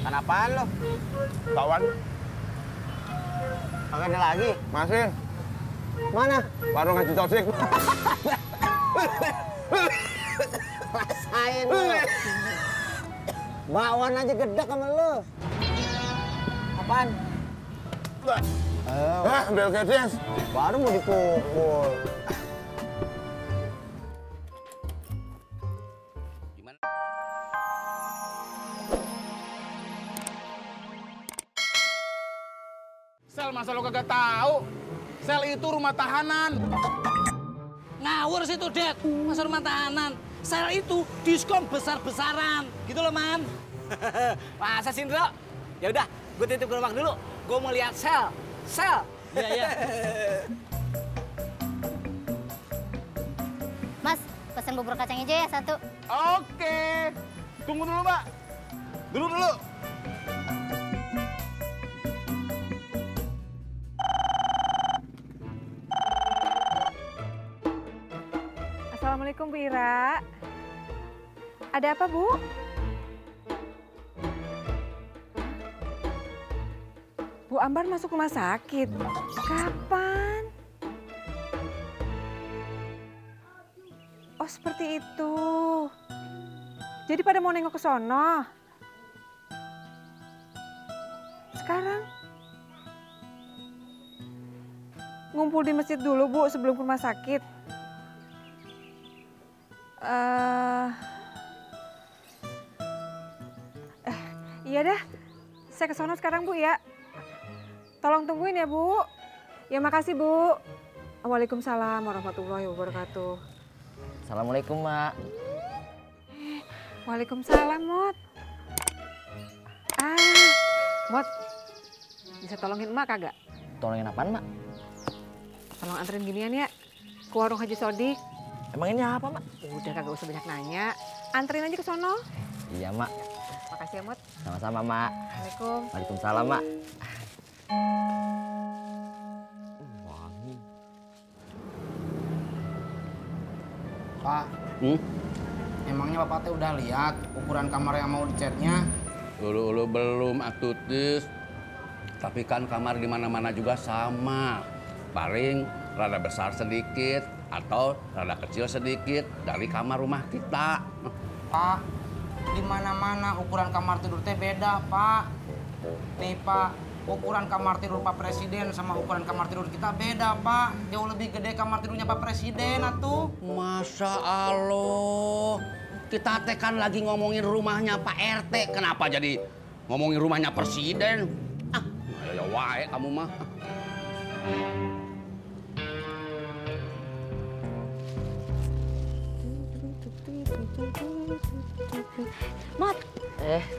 Apaan lo? Kawan, Kagak ada lagi. masih Mana? warung Haji Tosik. Rasain lo. Bakwan aja gedek sama lo. Apaan? Bel Gates. Baru mau dipukul. Sel, masa lo kagak tahu? Sel itu rumah tahanan. Ngawur situ, Dad. Masa rumah tahanan. Sel itu diskon besar-besaran. Gitu loh, Man. Masa sih, Indro? Ya udah, gue titip gerobak dulu. Gue mau lihat sel. Sel. Iya, iya. Mas, pesan bubur kacang hijau ya satu. Oke. Tunggu dulu, Mbak. Dulu. Assalamualaikum Bu Ira. Ada apa Bu? Bu Ambar masuk rumah sakit. Kapan? Oh seperti itu. Jadi pada mau nengok ke sono. Sekarang? Ngumpul di masjid dulu Bu sebelum ke rumah sakit. Iya dah, saya ke sono sekarang Bu ya. Tolong tungguin ya Bu. Ya makasih Bu. Waalaikumsalam warahmatullahi wabarakatuh. Assalamualaikum, Mak. Waalaikumsalam Mot. Mot, bisa tolongin emak kagak? Tolongin apaan, Mak? Tolong anterin ginian ya, ke warung Haji Sodik. Emang ini apa, Mak? Udah kagak usah banyak nanya, anterin aja ke sono. Iya, Mak. Makasih ya Mot. Sama-sama, Mak. Assalamualaikum. Waalaikumsalam, Mak. Wangi. Pak, emangnya Bapak teh udah lihat ukuran kamar yang mau dicatnya? Ulu belum, Atutis. Tapi kan kamar di mana-mana juga sama. Paling rada besar sedikit atau rada kecil sedikit dari kamar rumah kita. Pak, di mana-mana ukuran kamar tidur teh beda, Pak. Nih, Pak, ukuran kamar tidur Pak Presiden sama ukuran kamar tidur kita beda, Pak. Jauh lebih gede kamar tidurnya Pak Presiden atuh. Masya Allah. Kita teh kan lagi ngomongin rumahnya Pak RT. Kenapa jadi ngomongin rumahnya Presiden? Ya wae kamu mah. Mot,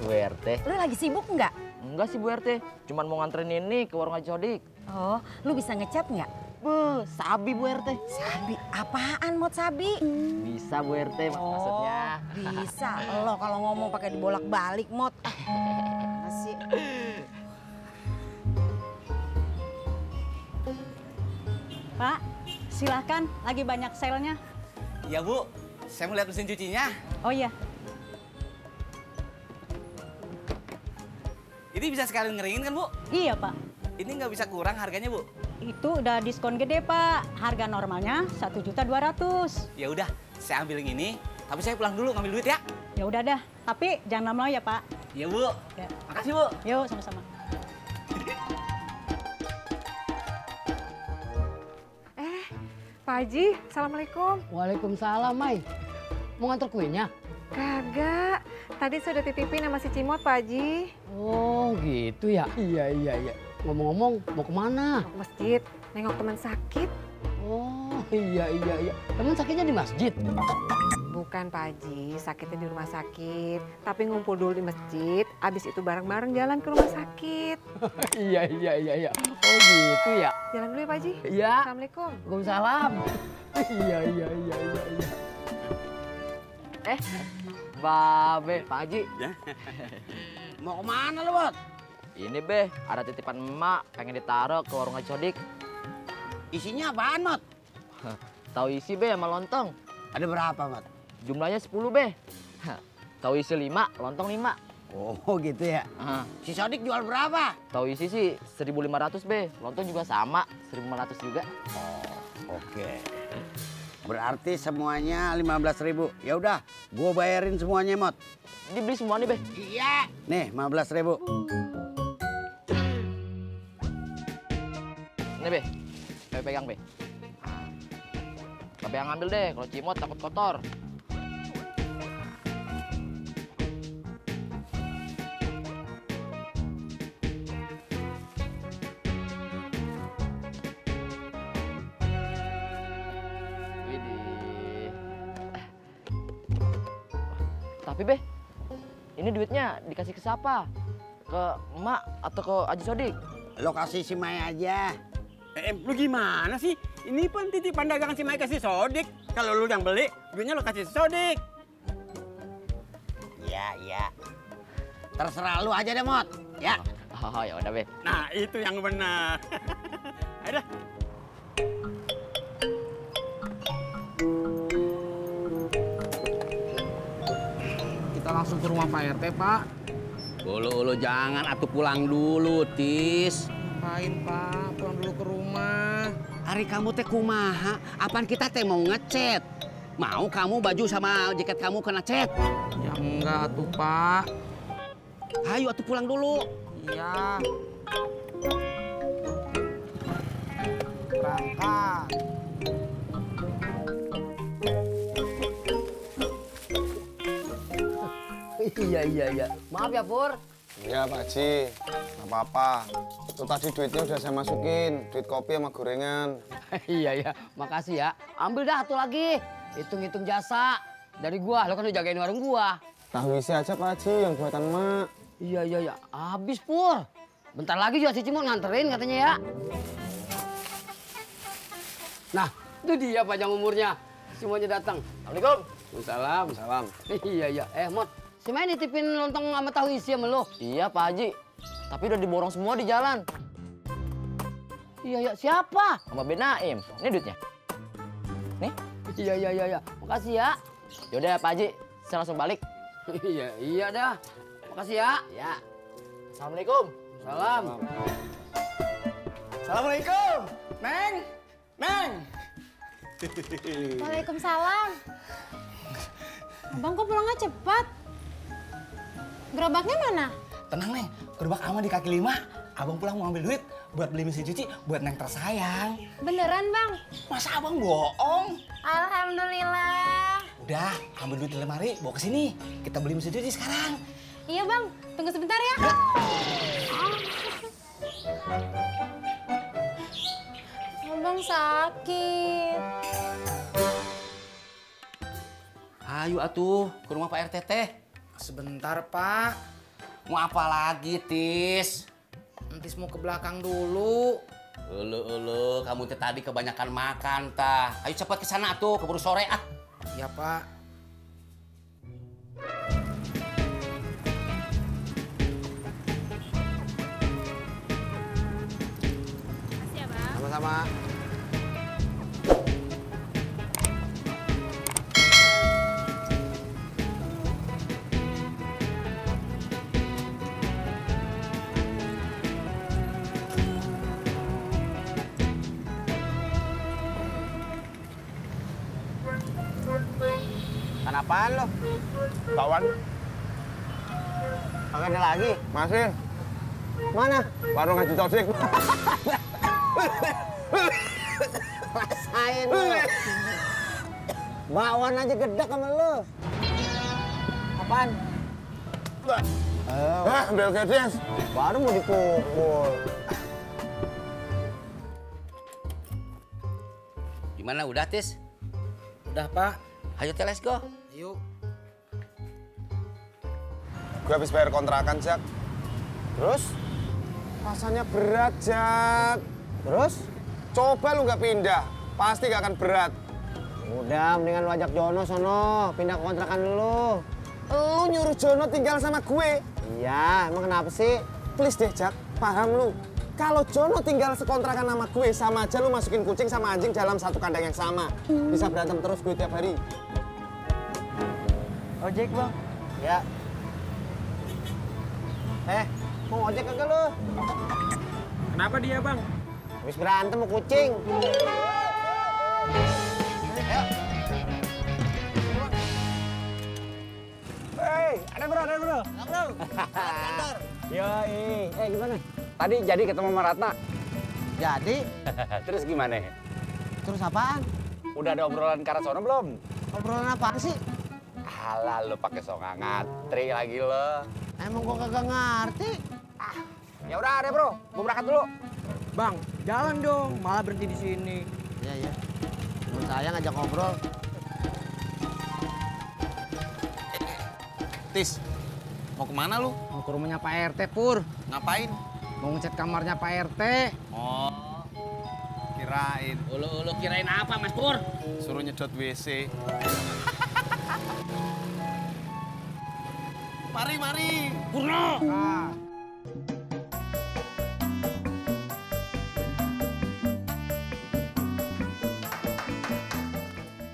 Bu RT. lu lagi sibuk nggak? Enggak sih, Bu RT. Cuman mau nganterin ini ke warung Haji Sodik. Oh, lu bisa ngecat nggak? Sabi, Bu RT. Sabi, apaan Mot sabi? Bisa, Bu RT, maksudnya. Bisa. Lo kalau ngomong pakai dibolak-balik Mot. Masih. Pak, silahkan. Lagi banyak sale-nya. Iya, Bu. Saya mau lihat mesin cucinya. Oh iya. Ini bisa sekali ngeringin kan, Bu? Iya, Pak. Ini nggak bisa kurang harganya, Bu? Itu udah diskon gede, Pak. Harga normalnya 1.200.000. Ya udah, saya ambil yang ini. Tapi saya pulang dulu ngambil duit ya. Ya udah dah. Tapi jangan lama ya, Pak. Iya, Bu. Ya. Makasih, Bu. Yuk, sama-sama. Pak Haji, Assalamualaikum. Waalaikumsalam, Mai. Mau nganter kuenya? Kagak, tadi sudah titipin sama si Cimot Pak Haji. Oh gitu ya? Iya. Ngomong-ngomong, mau kemana? Mau ke masjid, nengok teman sakit. Oh iya. Teman sakitnya di masjid? Bukan Pak Haji, sakitnya di rumah sakit. Tapi ngumpul dulu di masjid, abis itu bareng-bareng jalan ke rumah sakit. Iya. Oh gitu ya? Jalan dulu ya Pak Haji. Iya. Assalamualaikum. Waalaikumsalam. Iya. Babe, Pak Haji. Mau kemana lu, Bot? Ini, Be. Ada titipan emak. Pengen ditaruh ke warung Haji Sodik. Isinya apaan, Mot? Tahu isi, Be, sama lontong. Ada berapa, Mot? Jumlahnya 10, Be. Tahu isi 5, lontong 5. Oh gitu ya. Si Sodik jual berapa? Tahu isi sih 1.500 be, lontong juga sama 1.500 juga. Oke. Berarti semuanya 15.000. Ya udah, gua bayarin semuanya, Mot. Dibeli semua nih be. Iya. Nih 15.000. Nih be, pegang be. Babe yang ambil deh, kalau Cimot takut kotor. Widih. Tapi be, ini duitnya dikasih ke siapa? Ke emak atau ke Haji Sodik? Lo kasih si Mai aja. Lu gimana sih? Ini pun titipan dagangan si Mai kasih Sodik. Kalau lu yang beli, duitnya lu kasih Sodik. Iya. Terserah lu aja deh, Mot. Ya. Oh ya udah be. Nah itu yang benar. Ayo dah. Kita langsung ke rumah Pak RT, Pak. Ulu jangan, atuh pulang dulu, Tis. Ngapain, Pak? Pulang dulu ke rumah. Hari kamu teh kumaha? Apaan kita teh mau ngecet? Mau kamu baju sama jaket kamu kena cet? Ya enggak tuh, Pak. Ayo atuh pulang dulu. Iya. Berangkat. Iya. Maaf ya, Pur. Iya Pak Haji, nggak apa-apa. Itu tadi duitnya udah saya masukin, duit kopi sama gorengan. Iya. Makasih ya. Ambil dah satu lagi. Hitung-hitung jasa. Dari gua, lo kan udah jagain warung gua. Tahu isi aja Pak Haji, yang buatan emak. Iya. Habis, Pur. Bentar lagi juga si Cimot nganterin katanya ya. Nah, itu dia panjang umurnya. Semuanya datang. Assalamualaikum. Waalaikumsalam. Iya. Mot, si Mai nitipin lontong sama tahu isi sama lo. Iya Pak Haji, tapi udah diborong semua di jalan. Iya. Siapa? Sama Ben Naim. Ini duitnya. Nih. Iya. Makasih ya. Yaudah Pak Haji, saya langsung balik. Iya dah. Makasih ya. Ya. Assalamualaikum. Salam. Assalamualaikum. Neng. Waalaikumsalam. Abang kok pulangnya cepat? Gerobaknya mana? Tenang Neng, gerobak aman di kaki 5. Abang pulang mau ambil duit buat beli mesin cuci buat Neng tersayang. Beneran Bang? Masa abang bohong? Alhamdulillah. Udah, ambil duit di lemari, bawa ke sini. Kita beli mesin cuci sekarang. Iya Bang, tunggu sebentar ya. Abang sakit. Ayo atuh ke rumah Pak RT teh. Sebentar, Pak. Mau apa lagi, Tis? Entis mau ke belakang dulu. Ulu, kamu teh tadi kebanyakan makan tah. Ayo cepat ke sana tuh, keburu sore ah. Ya, Pak. Sama-sama. Apaan lo? Kawan, Kagak ada lagi? masih. Mana? Warung Haji Sodik. Rasain lo. Bakwan aja gedek sama lo. Apaan? Ambil gadis. Baru mau dipukul. Gimana udah, Tis? Udah, Pak. Ayo teh, let's go. Yuk. Gue habis bayar kontrakan, Jak. Terus? Rasanya berat, Jak. Terus? Coba lu nggak pindah, pasti nggak akan berat. Udah, mendingan lu ajak Jono sono, pindah ke kontrakan lu. Lu nyuruh Jono tinggal sama gue. Iya, emang kenapa sih? Please deh, Jak. Paham lu. Kalau Jono tinggal sekontrakan sama gue, sama aja lu masukin kucing sama anjing dalam satu kandang yang sama. Bisa berantem terus gue tiap hari. Ojek, Bang. Ya. Mau ojek kagak lu? Kenapa dia, Bang? Habis berantem sama kucing. Hei, ada bro. Yoi. Gimana? Tadi jadi ketemu sama Ratna. Jadi? Terus gimana? Terus apaan? Udah ada obrolan ke arah sono belum? Obrolan apaan sih? Alah, lu pakai songa ngatri lagi lo. Emang gua kagak ngerti. Ya udah deh, Bro. Gua berangkat dulu. Bang, jalan dong. Malah berhenti di sini. Iya. Temen saya ngajak ngobrol. Tis, mau kemana lu? Mau ke rumahnya Pak RT, Pur. Ngapain? Mau ngecat kamarnya Pak RT. Oh, kirain. Ulu kirain apa, Mas Pur? Suruh nyedot WC. Mari. Purno.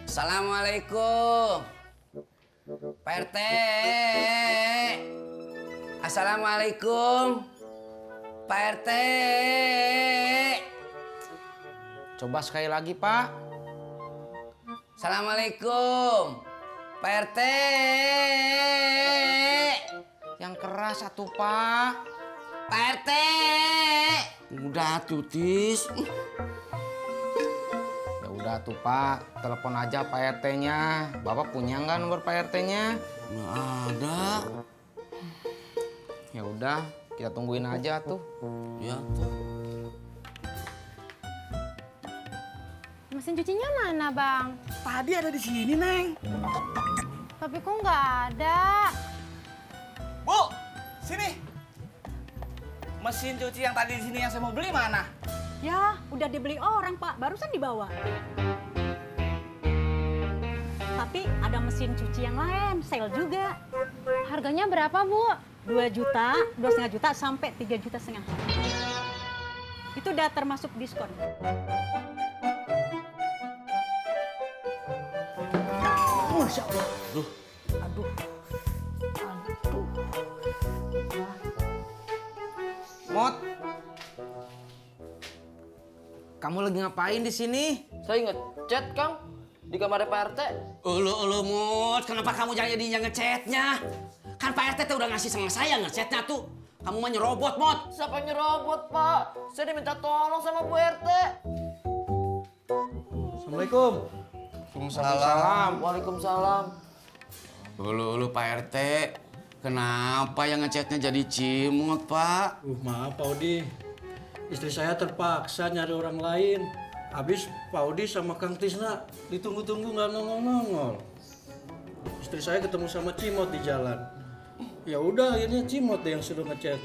Assalamualaikum. Pak RT. Assalamualaikum. Pak RT. Coba sekali lagi, Pak. Assalamualaikum. Pak RT. Yang keras satu, Pak. Pak RT. Udah tuh, Tis. Ya udah tuh, Pak. Telepon aja Pak RT-nya. Bapak punya nggak nomor Pak RT-nya? Nggak ada. Ya udah, kita tungguin aja tuh. Ya tuh. Mesin cucinya mana, Bang? Tadi ada di sini, Neng. Tapi kok nggak ada? Bu, sini. Mesin cuci yang tadi di sini yang saya mau beli mana? Ya, udah dibeli orang, Pak. Barusan dibawa. Tapi ada mesin cuci yang lain, sale juga. Harganya berapa, Bu? 2 juta, 2,5 juta, sampai 3,5 juta. Itu udah termasuk diskon. Masya Allah. Aduh. Mot, kamu lagi ngapain di sini? Saya ngechat, Kang. Di kamarnya Pak RT. Ulu Mut, kenapa kamu jadi yang ngechatnya? Kan Pak RT tuh udah ngasih sama saya ngechatnya tuh. Kamu mah nyerobot, Mot. Siapa yang nyerobot, Pak? Saya diminta tolong sama Bu RT. Assalamualaikum. Waalaikumsalam. Waalaikumsalam. Ulu Pak RT. Kenapa yang ngechatnya jadi Cimot, Pak? Maaf, Pak Odi. Istri saya terpaksa nyari orang lain. Habis Pak Odi sama Kang Tisna ditunggu-tunggu nggak nongol-nongol. Istri saya ketemu sama Cimot di jalan. Ya udah, akhirnya Cimot deh yang suruh ngechat.